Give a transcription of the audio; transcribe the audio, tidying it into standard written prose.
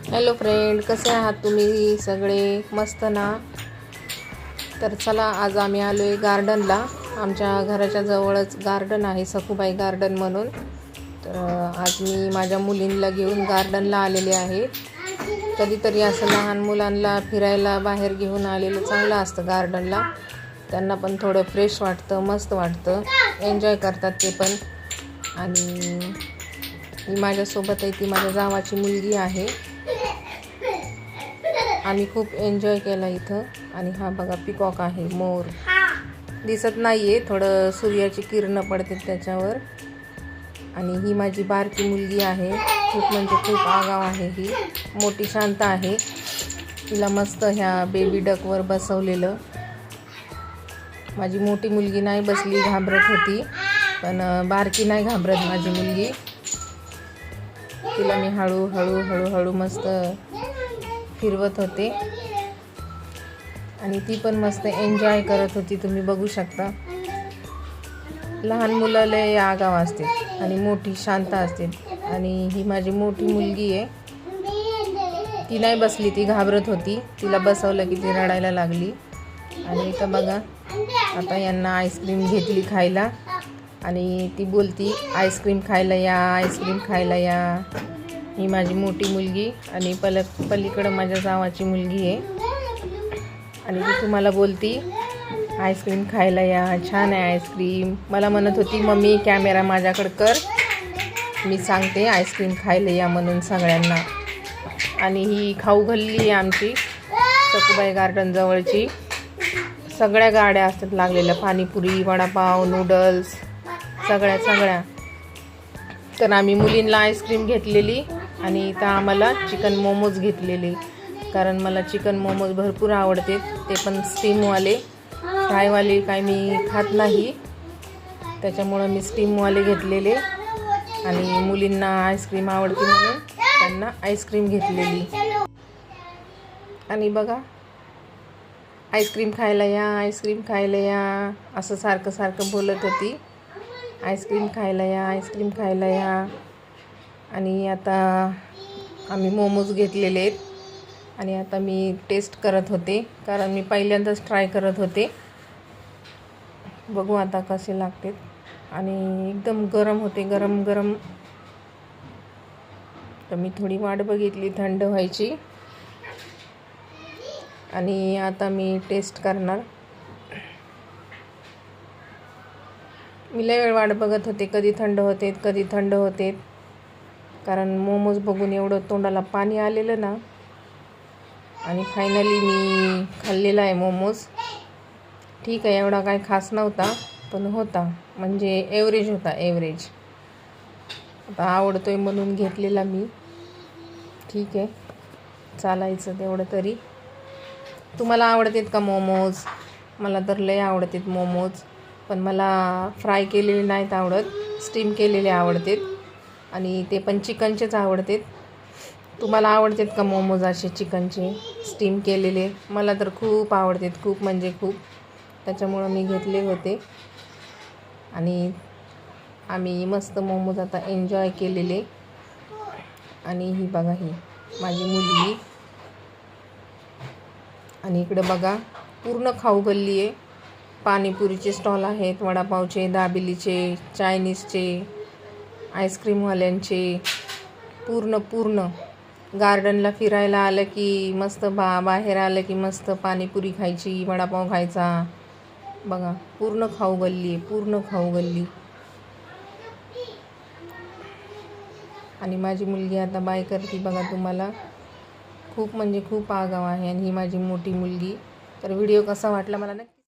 Hello friend, कसे आहात तुम्ही सगळे? मस्त ना? तर चला, आज आम्ही आलो आहे गार्डनला. आमच्या घराच्या जवळच गार्डन आहे, सखूबाई गार्डन म्हणून. तर आज मी माझ्या मुलींना घेऊन गार्डनला आलेले आहे. कधीतरी असं लहान मुलांना फिरायला बाहेर घेऊन आलेलं चांगलं असतं गार्डनला. त्यांना पण थोडं फ्रेश वाटतं, मस्त वाटतं, एन्जॉय करतात ते पण. आणि ही माझ्यासोबत आहे, ती माझ्या जावाची मुलगी आहे. आम्ही खूप एन्जॉय केला इथं. आणि हा बघा, पिकॉक आहे, मोर दिसत नाही आहे, थोडं सूर्याची किरणं पडते त्याच्यावर. आणि ही माझी बारकी मुलगी आहे, खूप म्हणजे खूप आगाव आहे. ही मोठी शांत आहे. तिला मस्त ह्या बेबी डकवर बसवलेलं. माझी मोठी मुलगी नाही बसली, घाबरत होती, पण बारकी नाही घाबरत माझी मुलगी. तिला मी हळूहळू मस्त फिरवत होते आणि ती पण मस्त एन्जॉय करत होती. तुम्ही बघू शकता, लहान मुलं लय आगाव असते आणि मोठी शांत असते. आणि ही माझी मोठी मुलगी आहे, ती नाही बसली, ती घाबरत होती. तिला बसवलं की ती रडायला लागली. आणि इथं बघा, आता यांना आईस्क्रीम घेतली खायला आणि ती बोलती, आईस्क्रीम खायला या, आईस्क्रीम खायला या. ही माझी मोठी मुलगी आणि पलीकडं माझ्या जावाची मुलगी आहे. आणि ती तुम्हाला बोलती, आईस्क्रीम खायला या, छान आहे आईस्क्रीम. मला म्हणत होती, मम्मी कॅमेरा माझ्याकडे कर, मी सांगते आईस्क्रीम खायला या म्हणून सगळ्यांना. आणि ही खाऊ गल्ली आहे आमची, सखूबाई गार्डन जवळची. सगळ्या गाड्या असतात लागलेल्या, पाणीपुरी, वडापाव, नूडल्स, सगळ्या. तर आम्ही मुलींना आईस्क्रीम घेतलेली आणि इथं आम्हाला चिकन मोमोज घेतलेले, कारण मला चिकन मोमोज भरपूर आवडते. ते पण स्टीमवाले. फ्रायवाले काय मी खात नाही, त्याच्यामुळं मी स्टीमवाले घेतलेले. आणि मुलींना आईस्क्रीम आवडते म्हणून त्यांना आईस्क्रीम घेतलेली. आणि बघा, आईस्क्रीम खायला या, आईस्क्रीम खायला या, असं सारखं बोलत होती. आईस्क्रीम खायला या, आईस्क्रीम खायला या. आणि आता आम्ही मोमोज घेतलेले आहेत आणि आता मी टेस्ट करत होते, कारण मी पहिल्यांदाच ट्राय करत होते. बघू आता कसे लागतात. आणि एकदम गरम होते, गरम. तर मी थोडी वाट बघितली थंड व्हायची आणि आता मी टेस्ट करणार. मी लय वेळ वाट बघत होते, कधी थंड होते, कारण मोमोज बघून एवढं तोंडाला पाणी आलेलं ना. आणि फायनली मी खाल्लेला आहे मोमोज. ठीक आहे, एवढा काय खास नव्हता, पण होता, म्हणजे ॲव्हरेज होता, ॲव्हरेज. आता आवडतोय म्हणून घेतलेला मी. ठीक आहे, चालायचं तेवढं तरी. तुम्हाला आवडतात का मोमोज? मला तर लय आवडतात मोमोज, पण मला फ्राय केलेले नाहीत आवडत, स्टीम केलेले आवडतात. आणि ते पण चिकनचेच आवडतात. तुम्हाला आवडतात का मोमोज असे चिकनचे स्टीम केलेले? मला तर खूप आवडतात, खूप म्हणजे खूप. त्याच्यामुळं मी घेतले होते आणि आम्ही मस्त मोमोज आता एन्जॉय केलेले. आणि ही बघा, ही माझी मुलगी. आणि इकडे बघा, पूर्ण खाऊ गल्ली आहे. पाणीपुरीचे स्टॉल आहेत, वडापावचे, दाबेलीचे, चायनीजचे, आईस्क्रीमवाल्यांचे. पूर्ण गार्डनला फिरायला आलं की मस्त, बाहेर आलं की मस्त पाणीपुरी खायची, वडापाव खायचा. बघा, पूर्ण खाऊ गल्ली आहे. आणि माझी मुलगी आता बाय करते बघा तुम्हाला. खूप म्हणजे खूप आगाव आहे. आणि ही माझी मोठी मुलगी. तर व्हिडिओ कसा वाटला मला नक्की